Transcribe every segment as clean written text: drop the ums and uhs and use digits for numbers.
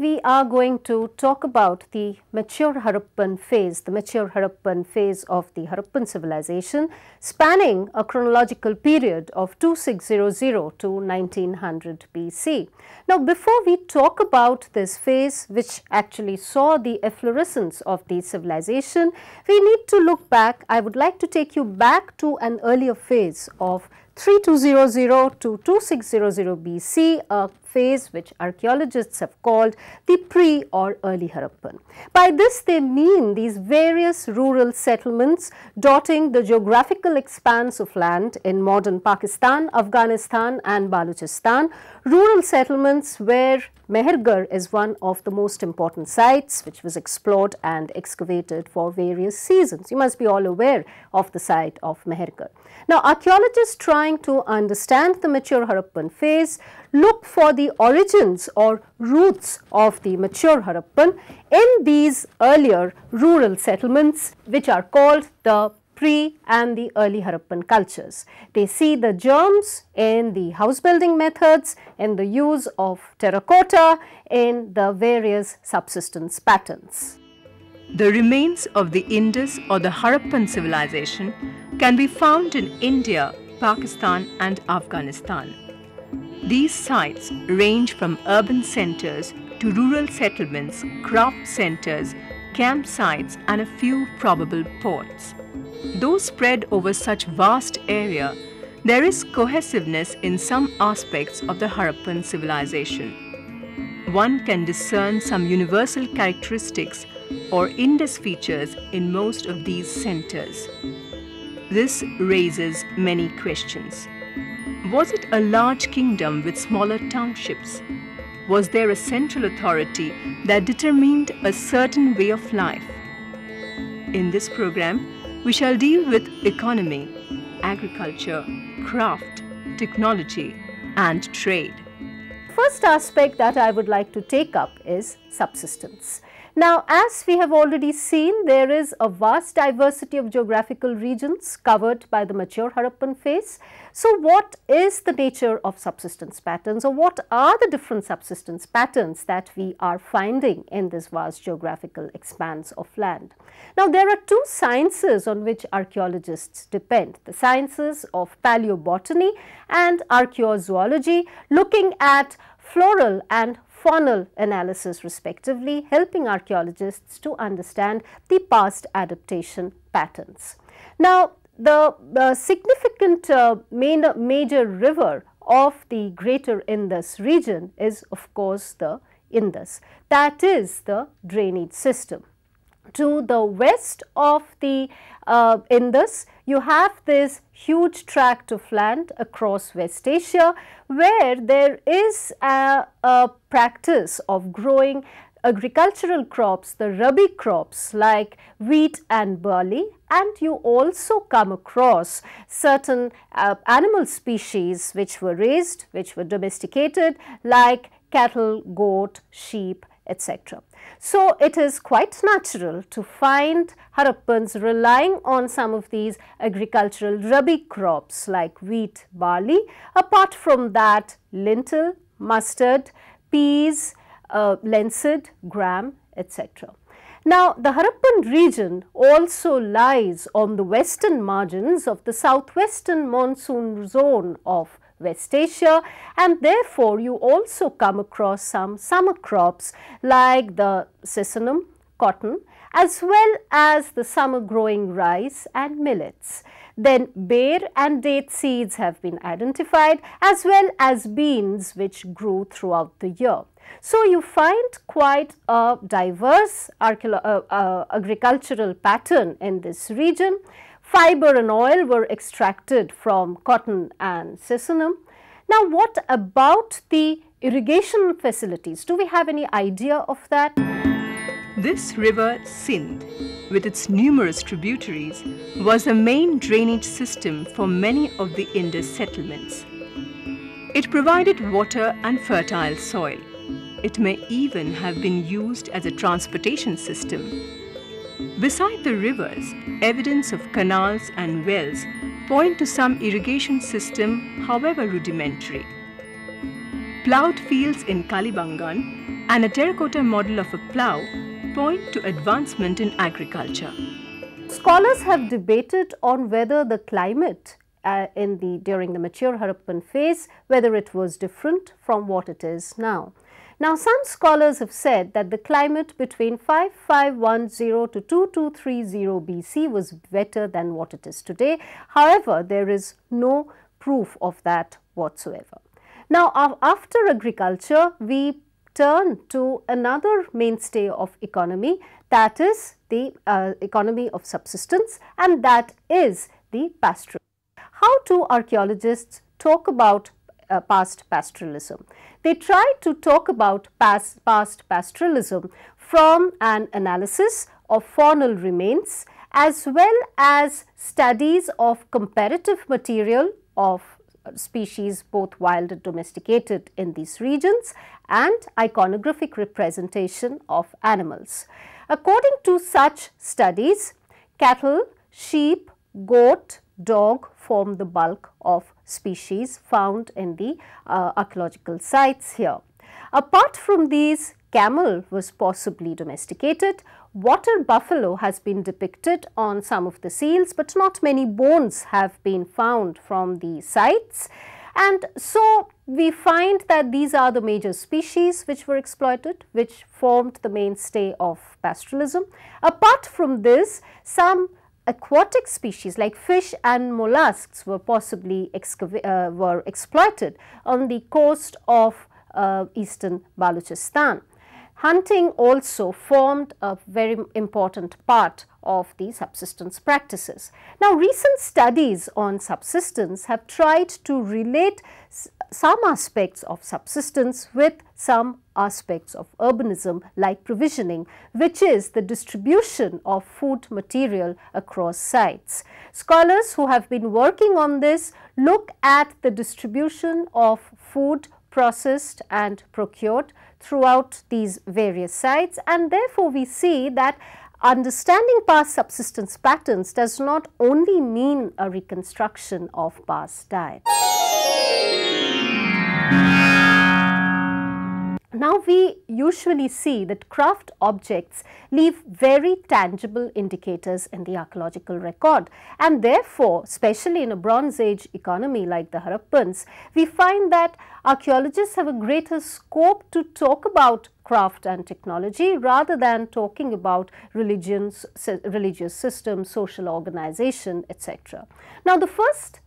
we are going to talk about the mature Harappan phase, the mature Harappan phase of the Harappan civilization, spanning a chronological period of 2600 to 1900 BC. Now, before we talk about this phase, which actually saw the efflorescence of the civilization, we need to look back. I would like to take you back to an earlier phase of 3200 to 2600 BC, a phase which archaeologists have called the pre or early Harappan. By this they mean these various rural settlements dotting the geographical expanse of land in modern Pakistan, Afghanistan and Balochistan, rural settlements where Mehergarh is one of the most important sites which was explored and excavated for various seasons. You must be all aware of the site of Mehergarh. Now, archaeologists trying to understand the mature Harappan phase look for the origins or roots of the mature Harappan in these earlier rural settlements which are called the pre and the early Harappan cultures. They see the germs in the house building methods, in the use of terracotta, in the various subsistence patterns. The remains of the Indus or the Harappan civilization can be found in India, Pakistan and Afghanistan. These sites range from urban centers to rural settlements, craft centers, campsites and a few probable ports. Though spread over such vast area, there is cohesiveness in some aspects of the Harappan civilization. One can discern some universal characteristics or Indus features in most of these centers. This raises many questions. Was it a large kingdom with smaller townships? Was there a central authority that determined a certain way of life? In this program, we shall deal with economy, agriculture, craft, technology and trade. First aspect that I would like to take up is subsistence. Now, as we have already seen, there is a vast diversity of geographical regions covered by the mature Harappan phase. So, what is the nature of subsistence patterns, or what are the different subsistence patterns that we are finding in this vast geographical expanse of land? Now, there are two sciences on which archaeologists depend, the sciences of paleobotany and archaeozoology, looking at floral and faunal analysis respectively, helping archaeologists to understand the past adaptation patterns. Now, the significant major river of the greater Indus region is of course the Indus, that is the drainage system. To the west of the Indus, you have this huge tract of land across West Asia where there is a practice of growing agricultural crops, the rabi crops like wheat and barley, and you also come across certain animal species which were raised, which were domesticated like cattle, goat, sheep, etc. So, it is quite natural to find Harappans relying on some of these agricultural rabi crops like wheat, barley. Apart from that, lentil, mustard, peas, linseed, gram, etc. Now, the Harappan region also lies on the western margins of the southwestern monsoon zone of West Asia, and therefore you also come across some summer crops like the sesame, cotton, as well as the summer growing rice and millets. Then bear and date seeds have been identified, as well as beans which grew throughout the year. So, you find quite a diverse agricultural pattern in this region. Fiber and oil were extracted from cotton and sesame. Now, what about the irrigation facilities? Do we have any idea of that? This river Sindh, with its numerous tributaries, was the main drainage system for many of the Indus settlements. It provided water and fertile soil. It may even have been used as a transportation system. Beside the rivers, evidence of canals and wells point to some irrigation system, however rudimentary. ploughed fields in Kalibangan and a terracotta model of a plough point to advancement in agriculture. Scholars have debated on whether the climate during the mature Harappan phase, whether it was different from what it is now. Now, some scholars have said that the climate between 5510 to 2230 BC was better than what it is today. However, there is no proof of that whatsoever. Now, after agriculture, we turn to another mainstay of economy, that is the economy of subsistence, and that is the pastoral. How do archaeologists talk about past pastoralism? They try to talk about past pastoralism from an analysis of faunal remains as well as studies of comparative material of species both wild and domesticated in these regions and iconographic representation of animals. According to such studies, cattle, sheep, goat, dog form the bulk of species found in the archaeological sites here. Apart from these, camel was possibly domesticated. Water buffalo has been depicted on some of the seals, but not many bones have been found from the sites. And so we find that these are the major species which were exploited, which formed the mainstay of pastoralism. Apart from this, some aquatic species like fish and mollusks were possibly exploited on the coast of eastern Balochistan. Hunting also formed a very important part of the subsistence practices. Now, recent studies on subsistence have tried to relate some aspects of subsistence with some aspects of urbanism like provisioning, which is the distribution of food material across sites. Scholars who have been working on this look at the distribution of food processed and procured throughout these various sites, and therefore we see that understanding past subsistence patterns does not only mean a reconstruction of past diet. Now, we usually see that craft objects leave very tangible indicators in the archaeological record, and therefore, especially in a Bronze Age economy like the Harappans, we find that archaeologists have a greater scope to talk about craft and technology rather than talking about religious systems, social organization, etc. Now, the first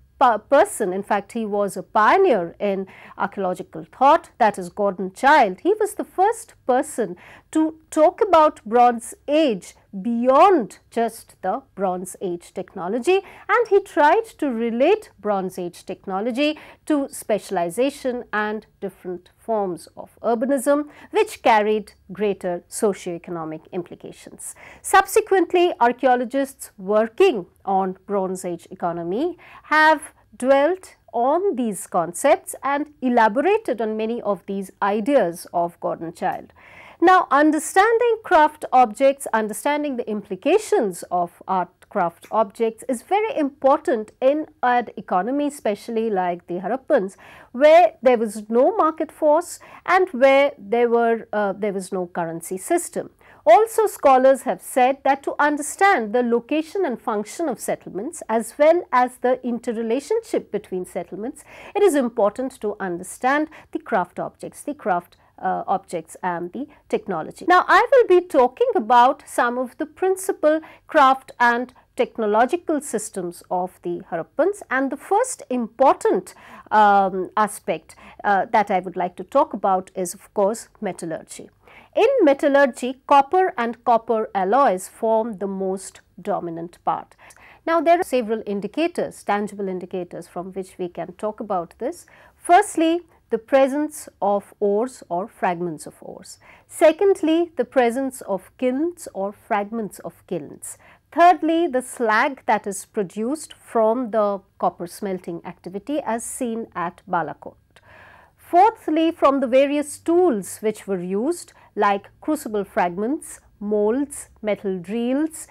person, in fact, he was a pioneer in archaeological thought, that is Gordon Childe. He was the first person to talk about Bronze Age beyond just the Bronze Age technology, and he tried to relate Bronze Age technology to specialization and different forms of urbanism, which carried greater socio-economic implications. Subsequently, archaeologists working on Bronze Age economy have dwelt on these concepts and elaborated on many of these ideas of Gordon Childe. Now, understanding craft objects, understanding the implications of art craft objects is very important in an economy, especially like the Harappans, where there was no market force and where there was no currency system. Also, scholars have said that to understand the location and function of settlements as well as the interrelationship between settlements, it is important to understand the craft objects, objects and the technology. Now, I will be talking about some of the principal craft and technological systems of the Harappans, and the first important aspect that I would like to talk about is, of course, metallurgy. In metallurgy, copper and copper alloys form the most dominant part. Now, there are several indicators, tangible indicators from which we can talk about this. Firstly, the presence of ores or fragments of ores. Secondly, the presence of kilns or fragments of kilns. Thirdly, the slag that is produced from the copper smelting activity as seen at Balakot. Fourthly, from the various tools which were used like crucible fragments, molds, metal drills,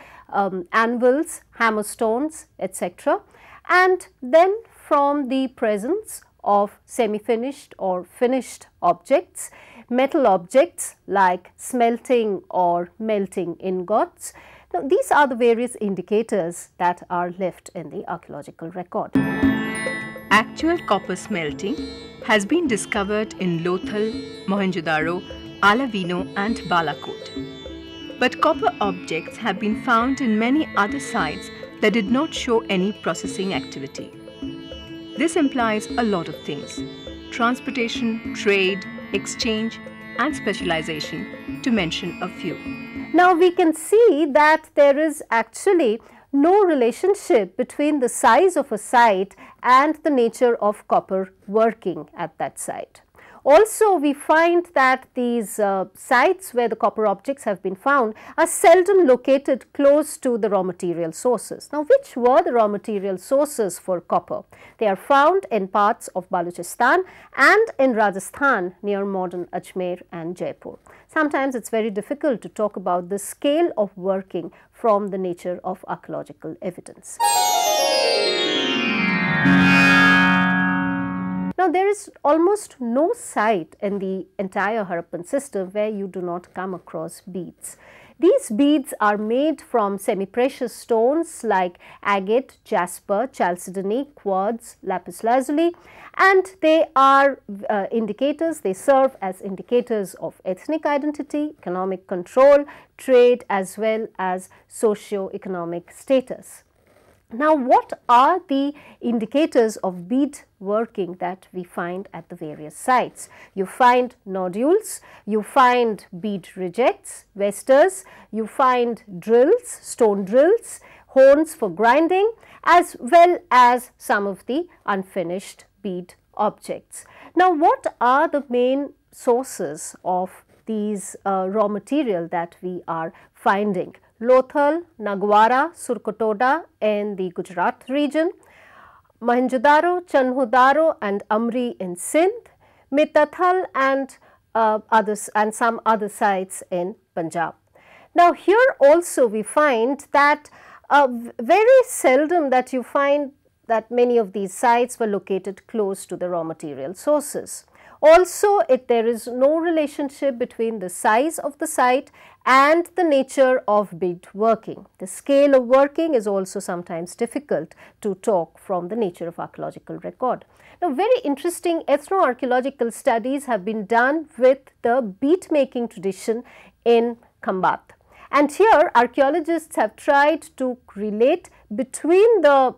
anvils, hammerstones, etc. And then from the presence of semi-finished or finished objects, metal objects like smelting or melting ingots. Now, these are the various indicators that are left in the archaeological record. Actual copper smelting has been discovered in Lothal, Mohenjo-daro, Alavino and Balakot. But copper objects have been found in many other sites that did not show any processing activity. This implies a lot of things: transportation, trade, exchange and specialization, to mention a few. Now, we can see that there is actually no relationship between the size of a site and the nature of copper working at that site. Also, we find that these sites where the copper objects have been found are seldom located close to the raw material sources. Now, which were the raw material sources for copper? They are found in parts of Balochistan and in Rajasthan near modern Ajmer and Jaipur. Sometimes it is very difficult to talk about the scale of working from the nature of archaeological evidence. Now, there is almost no site in the entire Harappan system where you do not come across beads. These beads are made from semi-precious stones like agate, jasper, chalcedony, quartz, lapis lazuli, and they are indicators, they serve as indicators of ethnic identity, economic control, trade as well as socio-economic status. Now, what are the indicators of bead working that we find at the various sites? You find nodules, you find bead rejects, vesters, you find drills, stone drills, horns for grinding, as well as some of the unfinished bead objects. Now, what are the main sources of these raw material that we are finding? Lothal, Nagwara, Surkotoda in the Gujarat region, Mohenjo-daro, Chanhu-daro and Amri in Sindh, Mitathal and others and some other sites in Punjab. Now, here also we find that very seldom that you find that many of these sites were located close to the raw material sources. Also, there is no relationship between the size of the site and the nature of bead working. The scale of working is also sometimes difficult to talk from the nature of archaeological record. Now, very interesting ethno-archaeological studies have been done with the bead making tradition in Khambat. And here archaeologists have tried to relate between the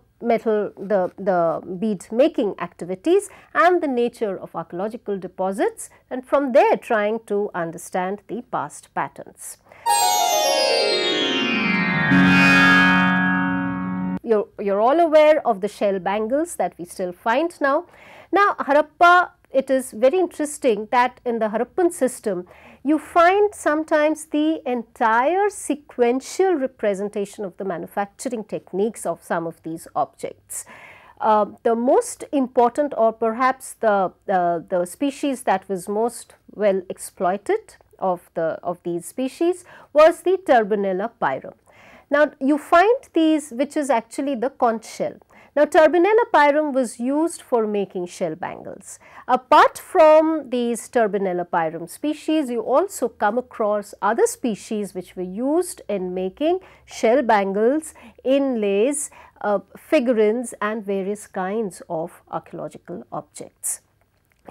bead making activities and the nature of archaeological deposits, and from there trying to understand the past patterns. You're all aware of the shell bangles that we still find now. Now, Harappa, it is very interesting that in the Harappan system you find sometimes the entire sequential representation of the manufacturing techniques of some of these objects. The most important, or perhaps the species that was most well exploited of these species, was the Turbinella pyrum. Now, you find these, which is actually the conch shell. Now, Turbinella pyrum was used for making shell bangles. Apart from these Turbinella pyrum species, you also come across other species which were used in making shell bangles, inlays, figurines and various kinds of archaeological objects.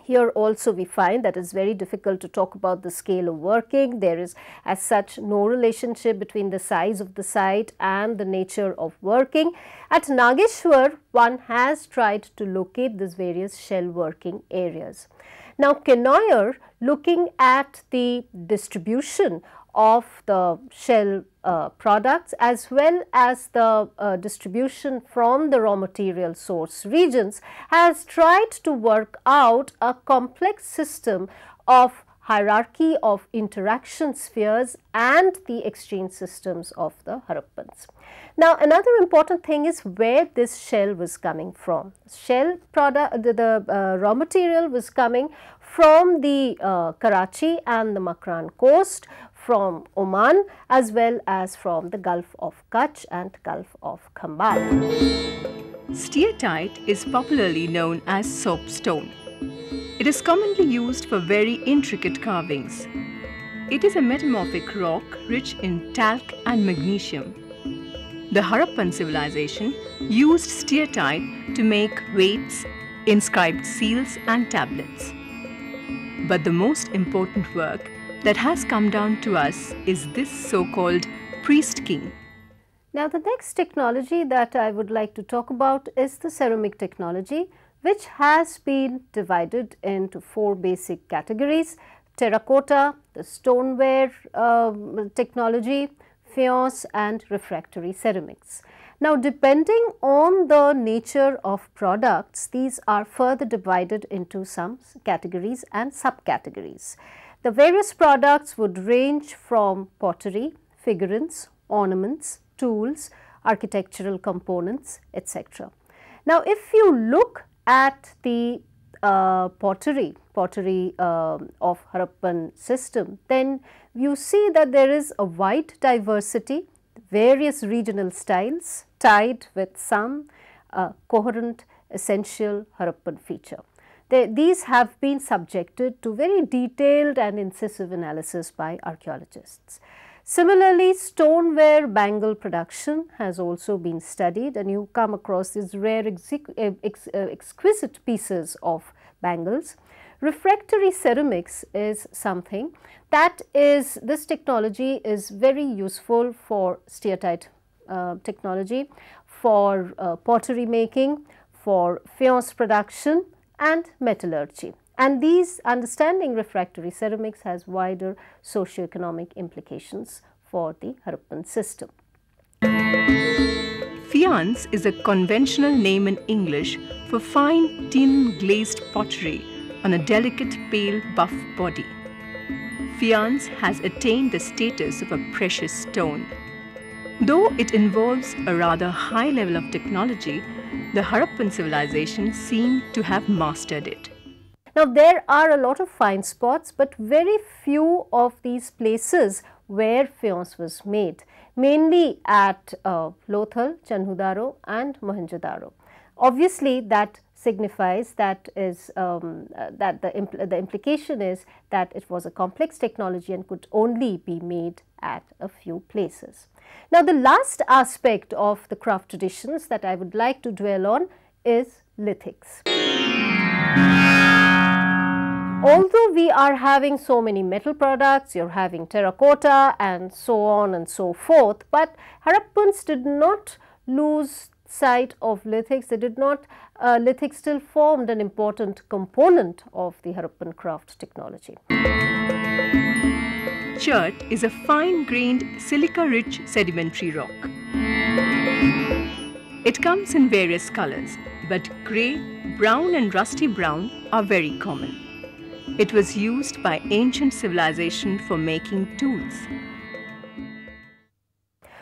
Here also we find that it's very difficult to talk about the scale of working. There is as such no relationship between the size of the site and the nature of working. At Nageshwar, one has tried to locate these various shell working areas. Now, Kenoyer, looking at the distribution of the shell products as well as the distribution from the raw material source regions, has tried to work out a complex system of hierarchy of interaction spheres and the exchange systems of the Harappans. Now, another important thing is where this shell was coming from. Shell product, the raw material was coming from the Karachi and the Makran coast, from Oman as well as from the Gulf of Kutch and Gulf of Khambat. Steatite is popularly known as soapstone. It is commonly used for very intricate carvings. It is a metamorphic rock rich in talc and magnesium. The Harappan civilization used steatite to make weights, inscribed seals and tablets. But the most important work that has come down to us is this so-called priest king. Now, the next technology that I would like to talk about is the ceramic technology, which has been divided into 4 basic categories: terracotta, the stoneware technology, faience and refractory ceramics. Now, depending on the nature of products, these are further divided into some categories and subcategories. The various products would range from pottery, figurines, ornaments, tools, architectural components, etc. Now, if you look at the pottery of Harappan system, then you see that there is a wide diversity, various regional styles tied with some coherent essential Harappan feature. These have been subjected to very detailed and incisive analysis by archaeologists. Similarly, stoneware bangle production has also been studied, and you come across these rare exquisite pieces of bangles. Refractory ceramics is something that is, this technology is very useful for steatite technology, for pottery making, for faience production and metallurgy. And these understanding refractory ceramics has wider socio-economic implications for the Harappan system. Faience is a conventional name in English for fine tin glazed pottery on a delicate pale buff body. Faience has attained the status of a precious stone. Though it involves a rather high level of technology, the Harappan civilization seemed to have mastered it. Now, there are a lot of fine spots, but very few of these places where faience was made, mainly at Lothal, Chanhudaro and Mohenjo-daro. Obviously, that signifies that is that the implication is that it was a complex technology and could only be made at a few places. Now, the last aspect of the craft traditions that I would like to dwell on is lithics. Although we are having so many metal products, you're having terracotta and so on and so forth, but Harappans did not lose sight of lithics. They did not, lithics still formed an important component of the Harappan craft technology. Chert is a fine-grained silica-rich sedimentary rock. It comes in various colors, but grey, brown and rusty brown are very common. It was used by ancient civilization for making tools.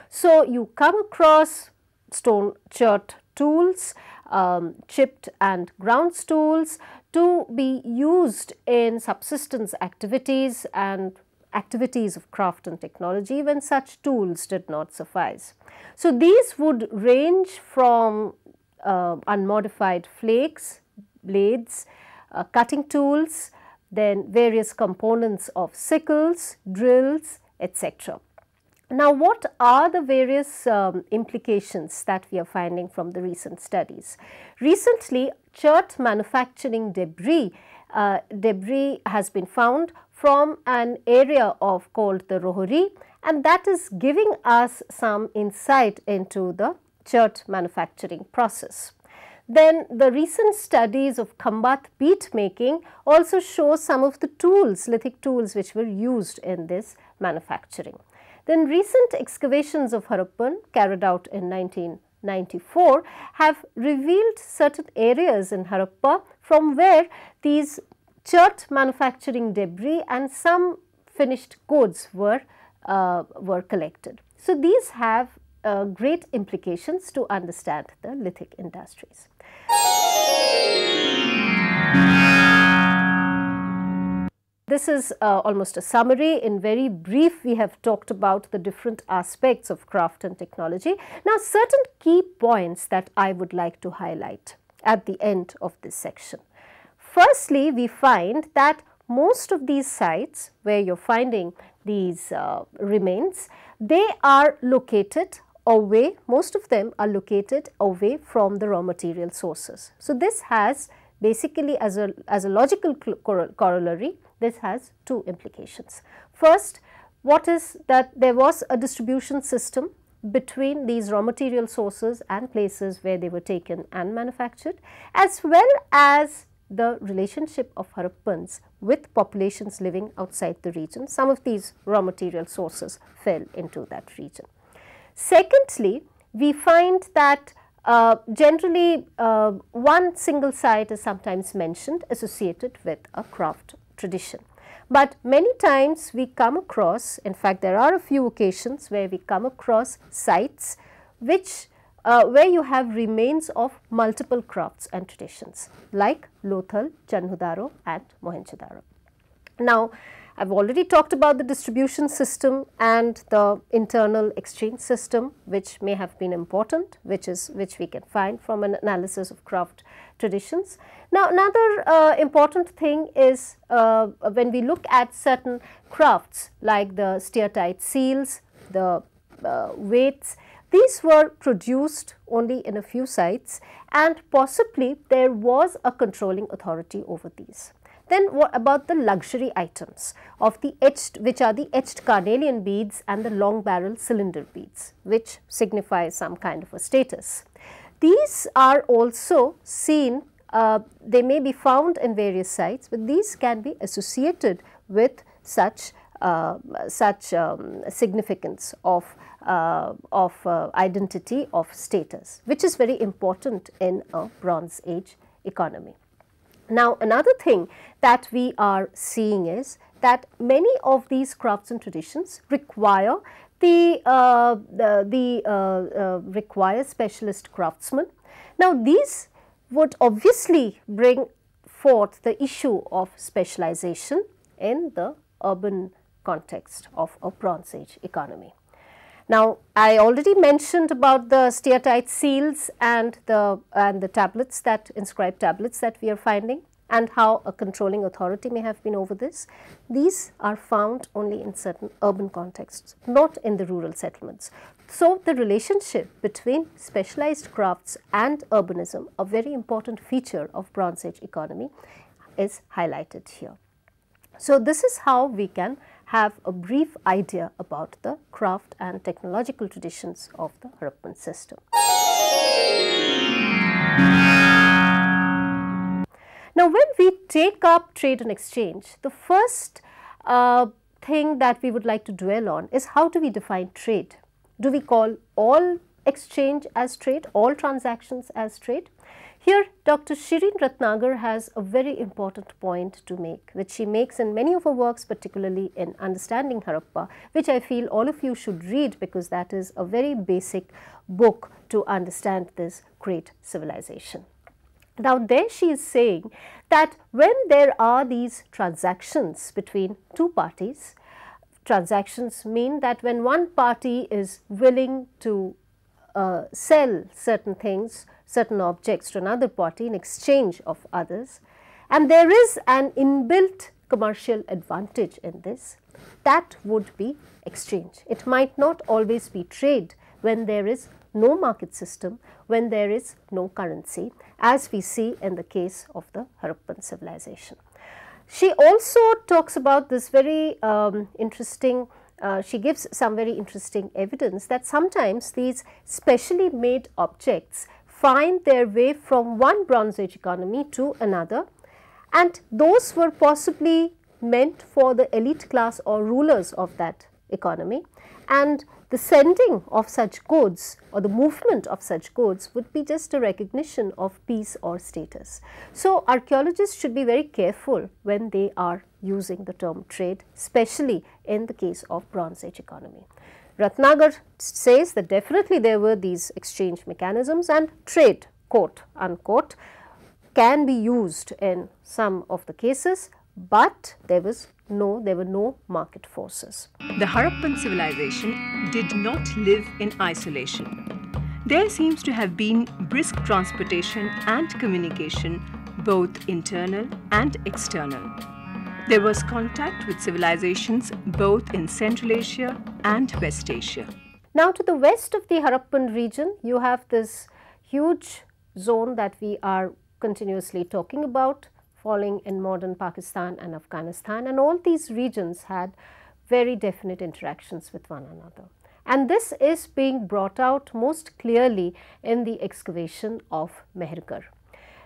So, you come across stone chert tools, chipped and ground tools to be used in subsistence activities and activities of craft and technology when such tools did not suffice. So, these would range from unmodified flakes, blades, cutting tools, then various components of sickles, drills, etc. Now, what are the various implications that we are finding from the recent studies? Recently, chert manufacturing debris has been found from an area called the Rohori, and that is giving us some insight into the chert manufacturing process. Then the recent studies of Khambat bead making also show some of the tools, lithic tools, which were used in this manufacturing. Then recent excavations of Harappan carried out in 1994 have revealed certain areas in Harappa from where these chert manufacturing debris and some finished goods were collected. So, these have great implications to understand the lithic industries. this is almost a summary. In very brief, we have talked about the different aspects of craft and technology. Now, certain key points that I would like to highlight at the end of this section. Firstly, we find that most of these sites where you are finding these remains, they are located away, most of them are located away from the raw material sources. So, this has basically as a logical corollary, this has two implications. First, what is that there was a distribution system between these raw material sources and places where they were taken and manufactured, as well as the relationship of Harappans with populations living outside the region. Some of these raw material sources fell into that region. Secondly, we find that generally one single site is sometimes mentioned associated with a craft tradition. But many times we come across, in fact there are a few occasions where we come across sites which where you have remains of multiple crafts and traditions like Lothal, Janhudaro and Mohenjo-daro. Now, I have already talked about the distribution system and the internal exchange system, which may have been important, which we can find from an analysis of craft traditions. Now, another important thing is when we look at certain crafts like the steatite seals, the weights, these were produced only in a few sites and possibly there was a controlling authority over these. Then what about the luxury items of the etched, which are the etched carnelian beads and the long barrel cylinder beads, which signify some kind of a status. These are also seen, they may be found in various sites, but these can be associated with such significance of identity of status, which is very important in a Bronze Age economy. Now, another thing that we are seeing is that many of these crafts and traditions require require specialist craftsmen. Now, these would obviously bring forth the issue of specialization in the urban context of a Bronze Age economy. Now, I already mentioned about the steatite seals and the tablets that inscribed tablets that we are finding and how a controlling authority may have been over this. These are found only in certain urban contexts, not in the rural settlements. So, the relationship between specialized crafts and urbanism, a very important feature of Bronze Age economy, is highlighted here. So, this is how we can have a brief idea about the craft and technological traditions of the Harappan system. Now, when we take up trade and exchange, the first thing that we would like to dwell on is how do we define trade? Do we call all exchange as trade, all transactions as trade? Here, Dr. Shireen Ratnagar has a very important point to make, which she makes in many of her works, particularly in Understanding Harappa, which I feel all of you should read because that is a very basic book to understand this great civilization. Now, there she is saying that when there are these transactions between two parties, transactions mean that when one party is willing to sell certain things, certain objects to another party in exchange of others, and there is an inbuilt commercial advantage in this, that would be exchange. It might not always be trade when there is no market system, when there is no currency, as we see in the case of the Harappan civilization. She also talks about this very interesting, she gives some very interesting evidence that sometimes these specially made objects find their way from one Bronze Age economy to another, and those were possibly meant for the elite class or rulers of that economy, and the sending of such goods or the movement of such goods would be just a recognition of peace or status. So, archaeologists should be very careful when they are using the term trade, especially in the case of Bronze Age economy. Ratnagar says that definitely there were these exchange mechanisms, and trade, quote unquote, can be used in some of the cases, but there were no market forces. The Harappan civilization did not live in isolation. There seems to have been brisk transportation and communication, both internal and external. There was contact with civilizations both in Central Asia and West Asia. Now to the west of the Harappan region, you have this huge zone that we are continuously talking about, falling in modern Pakistan and Afghanistan, and all these regions had very definite interactions with one another. And this is being brought out most clearly in the excavation of Mehergarh.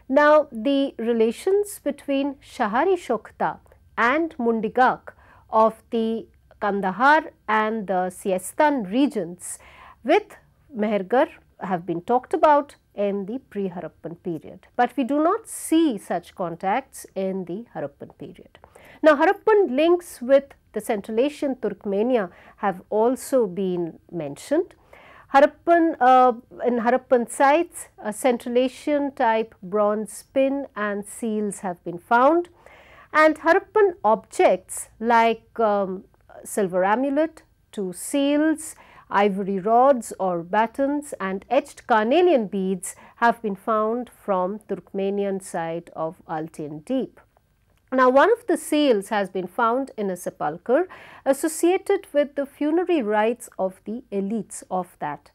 Now, the relations between Shahari Shokhta and Mundigak of the Kandahar and the Siestan regions with Mehergarh have been talked about in the pre-Harappan period, but we do not see such contacts in the Harappan period. Now, Harappan links with the Central Asian Turkmenia have also been mentioned. In Harappan sites, a Central Asian type bronze pin and seals have been found, and Harappan objects like silver amulet, 2 seals, ivory rods or batons and etched carnelian beads have been found from Turkmenian site of Altyn Deep. Now, one of the seals has been found in a sepulchre associated with the funerary rites of the elites of that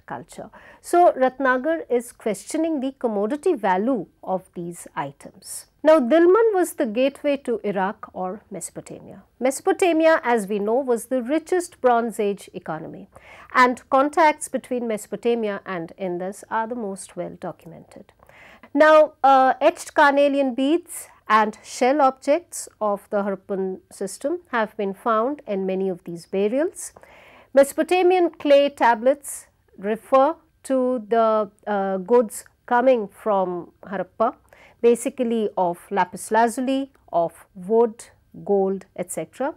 culture. So, Ratnagar is questioning the commodity value of these items. Now, Dilmun was the gateway to Iraq or Mesopotamia. Mesopotamia, as we know, was the richest Bronze Age economy, and contacts between Mesopotamia and Indus are the most well documented. Now, etched carnelian beads and shell objects of the Harappan system have been found in many of these burials. Mesopotamian clay tablets refer to the goods coming from Harappa, basically of lapis lazuli, of wood, gold, etc.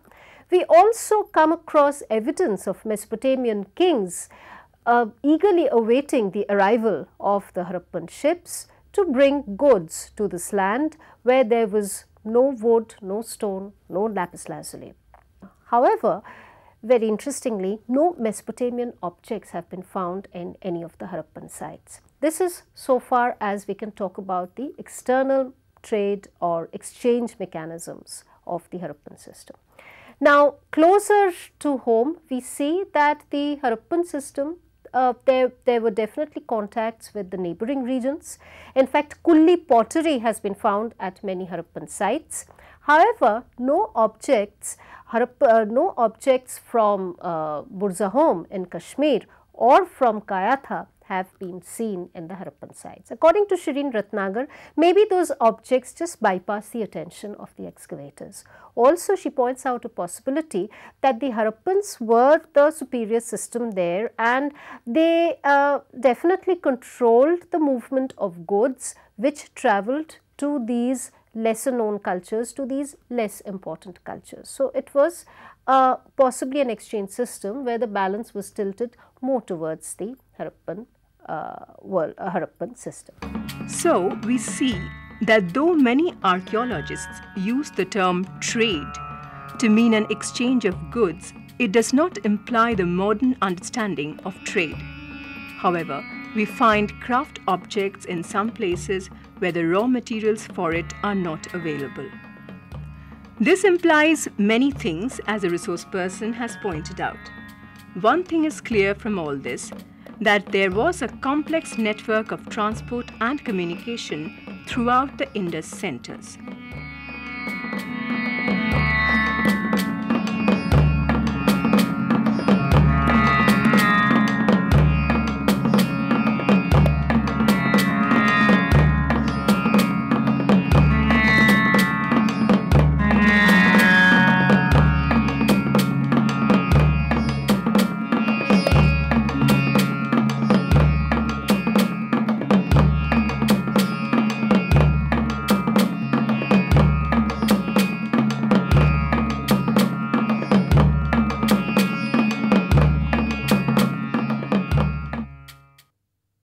We also come across evidence of Mesopotamian kings eagerly awaiting the arrival of the Harappan ships to bring goods to this land where there was no wood, no stone, no lapis lazuli. However, very interestingly, no Mesopotamian objects have been found in any of the Harappan sites. This is so far as we can talk about the external trade or exchange mechanisms of the Harappan system. Now, closer to home, we see that the Harappan system there were definitely contacts with the neighboring regions. In fact, Kulli pottery has been found at many Harappan sites. However, no objects from Burzahom in Kashmir or from Kayatha have been seen in the Harappan sites. According to Shireen Ratnagar, maybe those objects just bypass the attention of the excavators. Also, she points out a possibility that the Harappans were the superior system there, and they definitely controlled the movement of goods which travelled to these lesser known cultures, to these less important cultures. So, it was possibly an exchange system where the balance was tilted more towards the Harappan system. So, we see that though many archaeologists use the term trade to mean an exchange of goods, it does not imply the modern understanding of trade. However, we find craft objects in some places where the raw materials for it are not available. This implies many things, as a resource person has pointed out. One thing is clear from all this, that there was a complex network of transport and communication throughout the Indus centers.